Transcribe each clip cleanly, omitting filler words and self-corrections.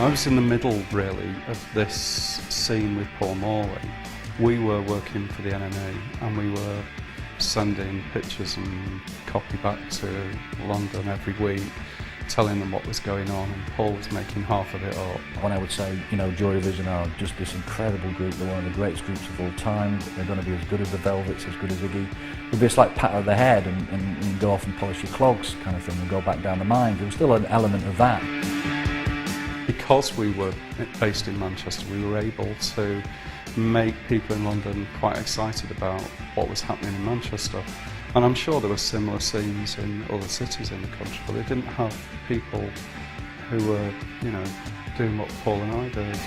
I was in the middle, really, of this scene with Paul Morley. We were working for the NME and we were sending pictures and copy back to London every week, telling them what was going on, and Paul was making half of it up. When I would say, you know, Joy Division are just this incredible group, they're one of the greatest groups of all time, they're going to be as good as the Velvets, as good as Iggy. It would be a slight pat on the head and go off and polish your clogs kind of thing and go back down the mine. There was still an element of that. Because we were based in Manchester, we were able to make people in London quite excited about what was happening in Manchester. And I'm sure there were similar scenes in other cities in the country, but they didn't have people who were, you know, doing what Paul and I did.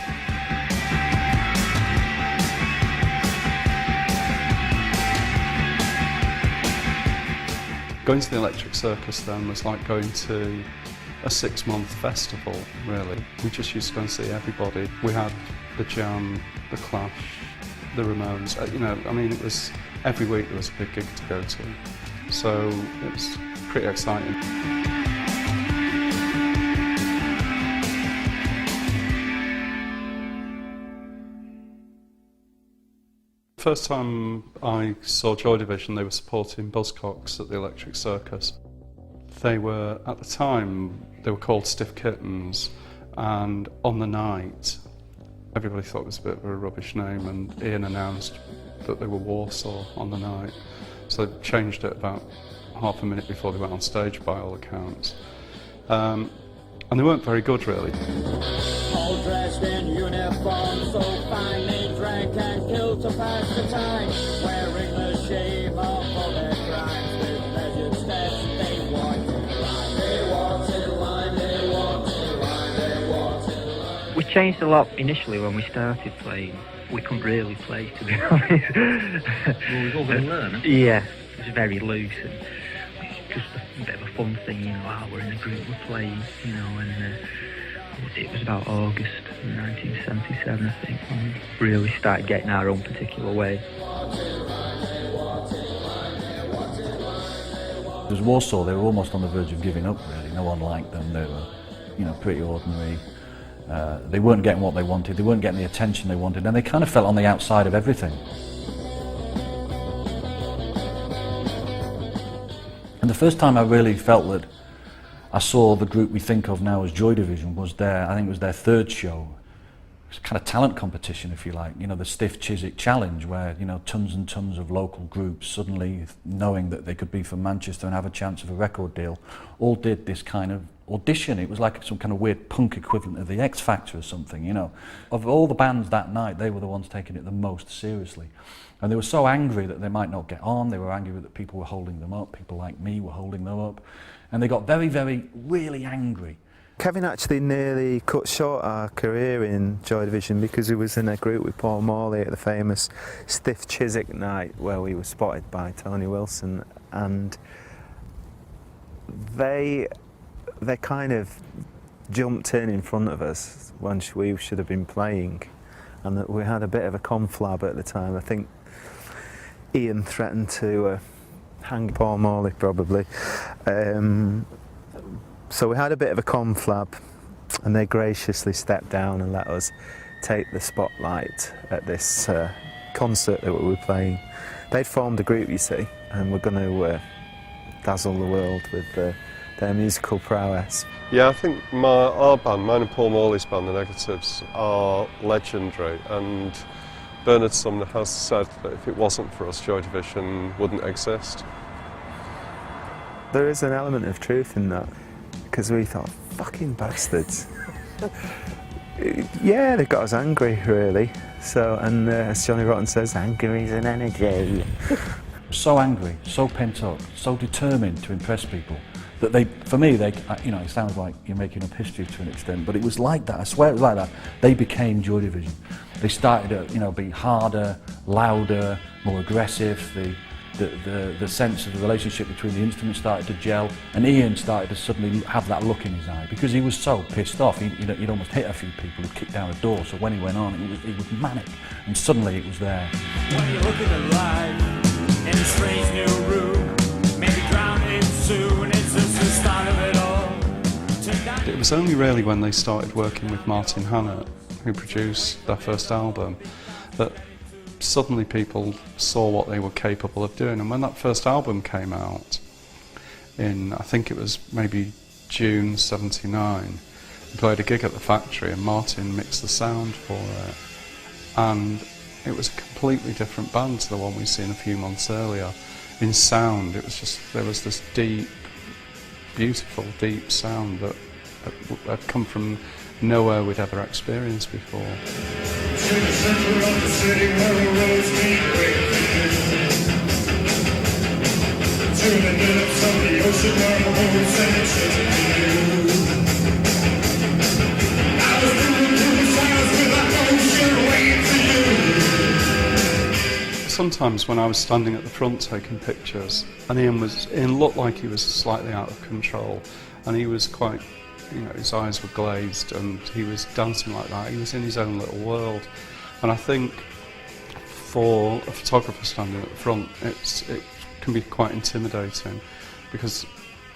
Going to the Electric Circus then was like going to a 6-month festival, really. We just used to go and see everybody. We had the Jam, the Clash, the Ramones, you know, I mean, it was every week there was a big gig to go to. So it was pretty exciting. First time I saw Joy Division, they were supporting Buzzcocks at the Electric Circus. They were, at the time, they were called Stiff Kittens, and on the night, everybody thought it was a bit of a rubbish name, and Ian announced that they were Warsaw on the night. So they changed it about half a minute before they went on stage, by all accounts. And they weren't very good, really. All dressed in uniform, so fine they drank and killed to pass the time, wearing the shame of all their crimes with measured steps. They walked in line, they walked in line, they walked in line, they walked in line. We changed a lot initially when we started playing. We couldn't really play, to be honest. Well, we've all got to learn. Yeah, it was very loose and just a bit of a fun thing, you know, we're in a group, we're playing, you know, and it was about August 1977, I think, when we really started getting our own particular way. It was Warsaw, they were almost on the verge of giving up, really. No one liked them, they were, you know, pretty ordinary. They weren't getting what they wanted, they weren't getting the attention they wanted, and they kind of felt on the outside of everything. And the first time I really felt that I saw the group we think of now as Joy Division was I think it was their third show. It was a kind of talent competition, if you like, you know, the Stiff Chiswick Challenge, where, you know, tons and tons of local groups suddenly knowing that they could be from Manchester and have a chance of a record deal, all did this kind of audition. It was like some kind of weird punk equivalent of the X Factor or something, you know. Of all the bands that night, they were the ones taking it the most seriously. And they were so angry that they might not get on, they were angry that people were holding them up, people like me were holding them up, and they got very, very, really angry. Kevin actually nearly cut short our career in Joy Division because he was in a group with Paul Morley at the famous Stiff Chiswick night where we were spotted by Tony Wilson, and they kind of jumped in front of us when we should have been playing, and that we had a bit of a conflab at the time. I think Ian threatened to hang Paul Morley probably. So we had a bit of a conflab, and they graciously stepped down and let us take the spotlight at this concert that we were playing. They'd formed a group, you see, and we're going to dazzle the world with their musical prowess. Yeah, I think our band, mine and Paul Morley's band, The Negatives, are legendary, and Bernard Sumner has said that if it wasn't for us, Joy Division wouldn't exist. There is an element of truth in that, because we thought, fucking bastards. Yeah, they got us angry, really. So, and as Johnny Rotten says, anger is an energy. So angry, so pent up, so determined to impress people, that they, for me, you know, it sounds like you're making up history to an extent, but it was like that, I swear it was like that. They became Joy Division. They started to, you know, be harder, louder, more aggressive. The sense of the relationship between the instruments started to gel, and Ian started to suddenly have that look in his eye, because he was so pissed off. He'd almost hit a few people, he'd kicked down a door, so when he went on, it was manic, and suddenly it was there. When you look at the life in a strange new room, maybe drowning soon, it's just the start of it all. It was only really when they started working with Martin Hannett, who produced their first album, that suddenly people saw what they were capable of doing. And when that first album came out, in I think it was maybe June '79, we played a gig at the factory and Martin mixed the sound for it. And it was a completely different band to the one we'd seen a few months earlier. In sound, it was just, there was this deep, beautiful, deep sound that had come from nowhere we'd ever experienced before. To the center of the city where the roads meet to the depths of the ocean where the whole center I was moving through the silence with that ocean waiting for you. Sometimes when I was standing at the front taking pictures, and Ian looked like he was slightly out of control, and he was quite, you know, his eyes were glazed and he was dancing like that. He was in his own little world. And I think for a photographer standing at the front, it can be quite intimidating because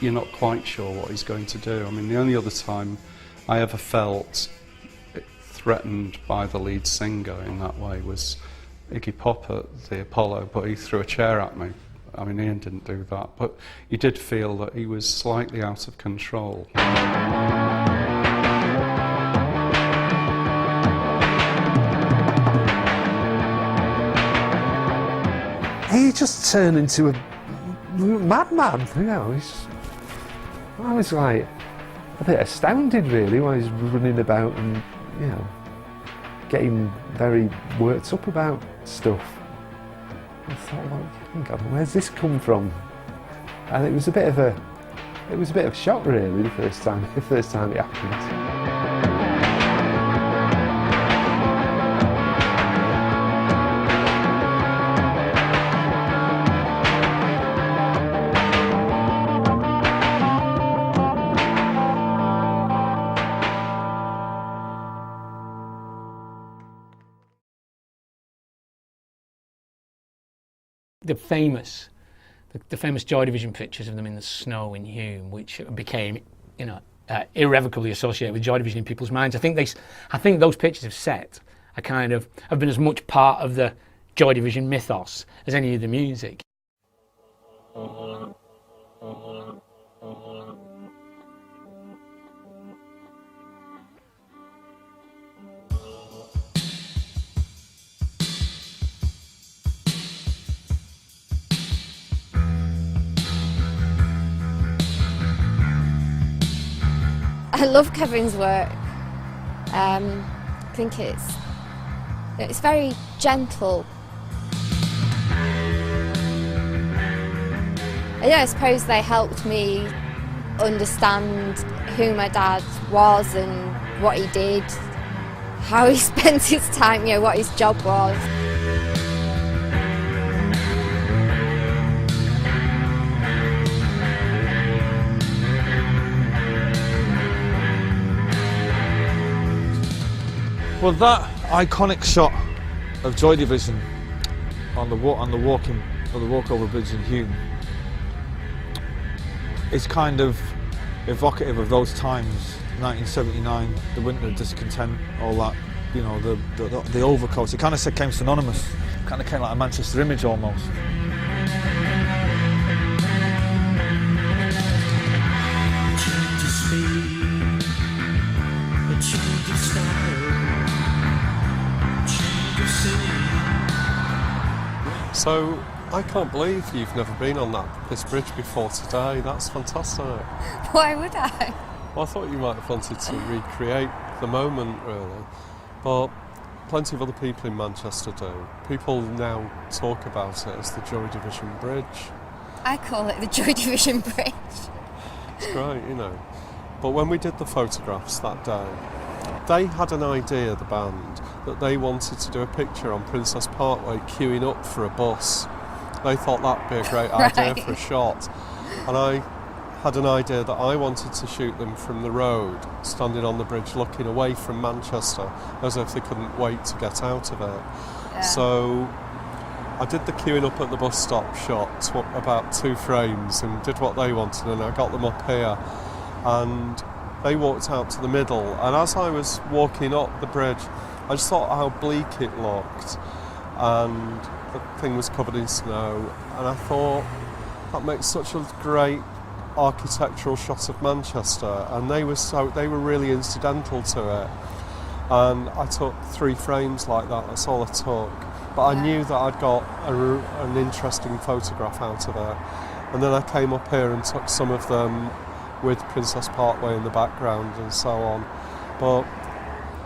you're not quite sure what he's going to do. I mean, the only other time I ever felt threatened by the lead singer in that way was Iggy Pop at the Apollo, but he threw a chair at me. I mean, Ian didn't do that, but you did feel that he was slightly out of control. He just turned into a madman, you know. I was like a bit astounded really when he was running about and, you know, getting very worked up about stuff. I thought, well, God, where's this come from? And it was a bit of a shock really the first time it happened. The famous Joy Division pictures of them in the snow in Hume, which became, you know, irrevocably associated with Joy Division in people's minds. I think those pictures of set have been as much part of the Joy Division mythos as any of the music. I love Kevin's work. I think it's very gentle. I suppose they helped me understand who my dad was and what he did, how he spent his time, you know, what his job was. Well, that iconic shot of Joy Division on the walkover bridge in Hume is kind of evocative of those times. 1979, the winter discontent, all that, you know, the overcoats. It kind of came synonymous. Kind of came like a Manchester image almost. So, I can't believe you've never been on this bridge before today. That's fantastic. Why would I? Well, I thought you might have wanted to recreate the moment, really. But plenty of other people in Manchester do. People now talk about it as the Joy Division Bridge. I call it the Joy Division Bridge. It's great, you know. But when we did the photographs that day, they had an idea, the band, that they wanted to do a picture on Princess Parkway queuing up for a bus. They thought that'd be a great idea for a shot. And I had an idea that I wanted to shoot them from the road, standing on the bridge looking away from Manchester, as if they couldn't wait to get out of it. Yeah. So I did the queuing up at the bus stop shot, about 2 frames, and did what they wanted, and I got them up here. And They walked out to the middle, and as I was walking up the bridge, I just thought how bleak it looked, and the thing was covered in snow, and I thought that makes such a great architectural shot of Manchester, and they were really incidental to it. And I took 3 frames like that. That's all I took. But I knew that I'd got an interesting photograph out of it. And then I came up here and took some of them with Princess Parkway in the background and so on. But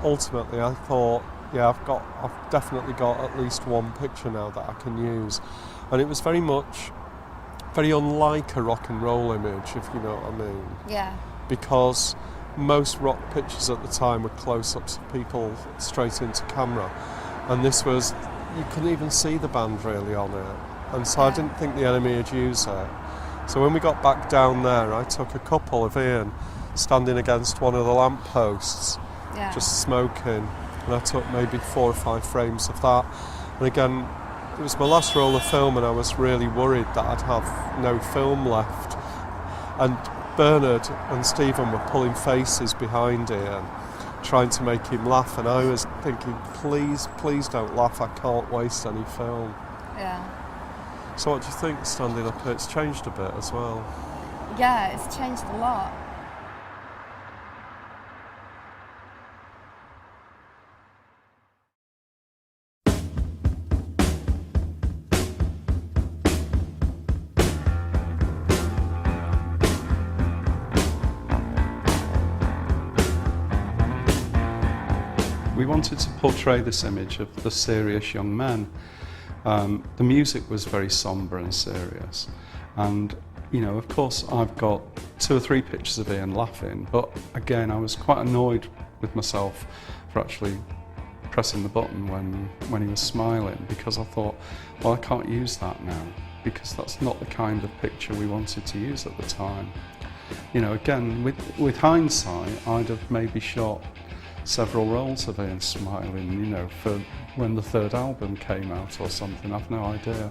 ultimately I thought, yeah, I've definitely got at least one picture now that I can use. And it was very unlike a rock and roll image, if you know what I mean. Yeah. Because most rock pictures at the time were close-ups of people straight into camera. And this was, you couldn't even see the band really on it. And so I didn't think the enemy had used it. So when we got back down there, I took a couple of Ian standing against one of the lampposts, just smoking. And I took maybe 4 or 5 frames of that. And again, it was my last roll of film, and I was really worried that I'd have no film left. And Bernard and Stephen were pulling faces behind Ian, trying to make him laugh, and I was thinking, please don't laugh, I can't waste any film. Yeah. So what do you think, standing up here? It's changed a bit as well. Yeah, it's changed a lot. We wanted to portray this image of the serious young men. The music was very sombre and serious, and you know, of course I've got 2 or 3 pictures of Ian laughing, but again I was quite annoyed with myself for actually pressing the button when he was smiling, because I thought, well, I can't use that now, because that's not the kind of picture we wanted to use at the time. You know, again, with hindsight, I'd have maybe shot several rolls of Ian smiling, you know, for when the 3rd album came out or something, I've no idea.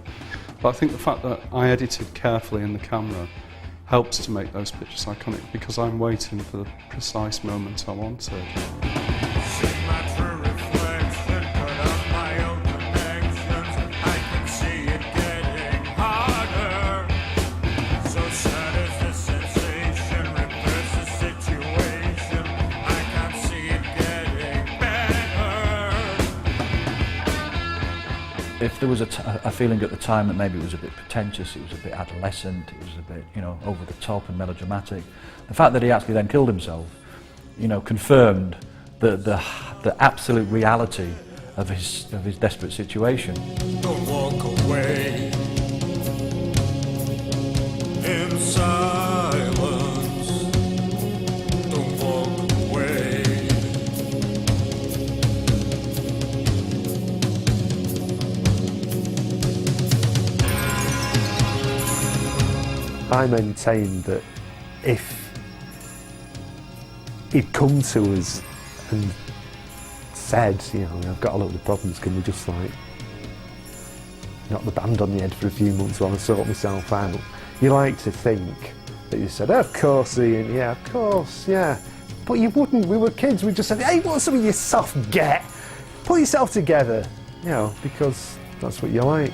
But I think the fact that I edited carefully in the camera helps to make those pictures iconic, because I'm waiting for the precise moment I wanted. If there was a feeling at the time that maybe it was a bit pretentious, it was a bit adolescent, it was a bit, you know, over the top and melodramatic, the fact that he actually then killed himself, you know, confirmed the absolute reality of his desperate situation. Don't walk away in silence. Don't walk away. I maintain that if he'd come to us and said, you know, I've got a lot of problems, can you just like knock the band on the head for a few months while I sort myself out? You like to think that you said, of course Ian, yeah, of course, yeah. But you wouldn't, we were kids, we just said, hey, what's some of your soft get? Pull yourself together, you know, because that's what you like.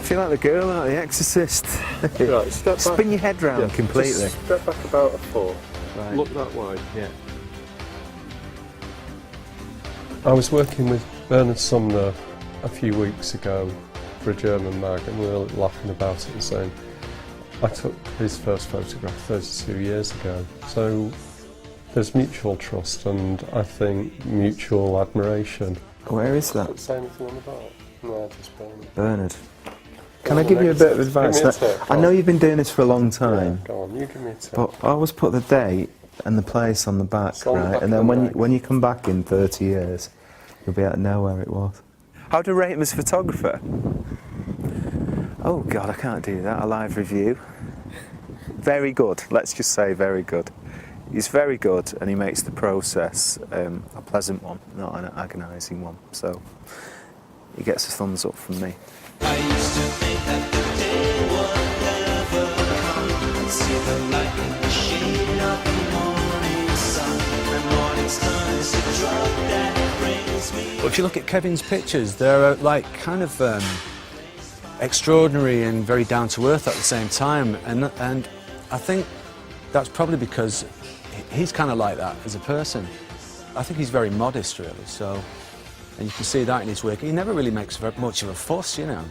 Feel like the girl out of The Exorcist. Right, step back. Spin your head round completely. Just step back about a foot. Right. Look that way. Yeah. I was working with Bernard Sumner a few weeks ago for a German mag, and we were laughing about it and saying, I took his first photograph 32 years ago. So there's mutual trust and I think mutual admiration. Where is that? Does it say anything on the back? No, just Bernard. Bernard. Can I give you a bit of advice? Give me a tip, I know you've been doing this for a long time. Yeah, go on, you give me a tip. But I always put the date and the place on the back, On the right? back And of then the when bag. when you come back in 30 years, you'll be able to know where it was. How to rate him as a photographer? Oh God, I can't do that. A live review. Very good. Let's just say very good. He's very good, and he makes the process a pleasant one, not an agonising one. So he gets a thumbs up from me. I used to think that the day would never come. See the light in the shade of the morning sun. When morning's done, it's a drug that brings me. Well, if you look at Kevin's pictures, they're like kind of extraordinary and very down to earth at the same time, and I think that's probably because he's kind of like that as a person. I think he's very modest, really. So, and you can see that in his work. He never really makes much of a fuss, you know.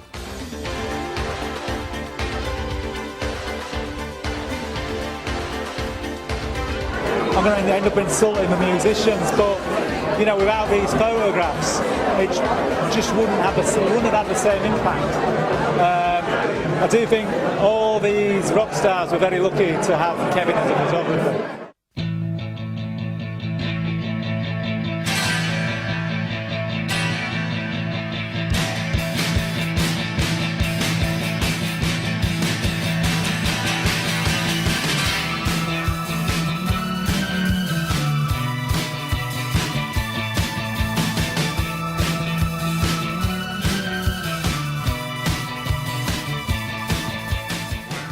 I'm going to end up insulting the musicians, but you know, without these photographs, it just wouldn't have the same impact. I do think all these rock stars were very lucky to have Kevin as a photographer.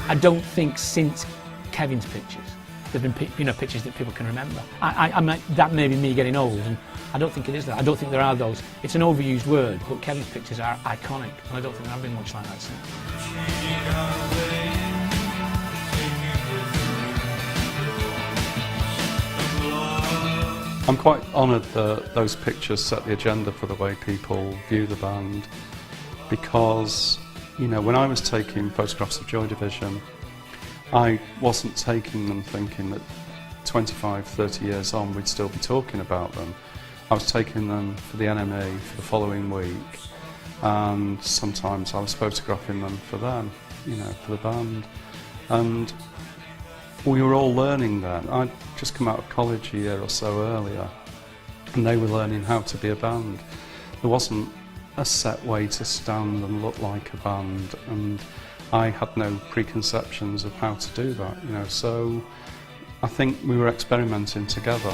I don't think since Kevin's pictures there've been pictures that people can remember. That may be me getting old, and I don't think it is that. I don't think there are those. It's an overused word, but Kevin's pictures are iconic, and I don't think there have been much like that since. I'm quite honoured that those pictures set the agenda for the way people view the band, because you know, when I was taking photographs of Joy Division, I wasn't taking them thinking that 25, 30 years on we'd still be talking about them. I was taking them for the NME for the following week, and sometimes I was photographing them for them, you know, for the band. And we were all learning then. I'd just come out of college a year or so earlier, and they were learning how to be a band. There wasn't a set way to stand and look like a band, and I had no preconceptions of how to do that, you know, so I think we were experimenting together.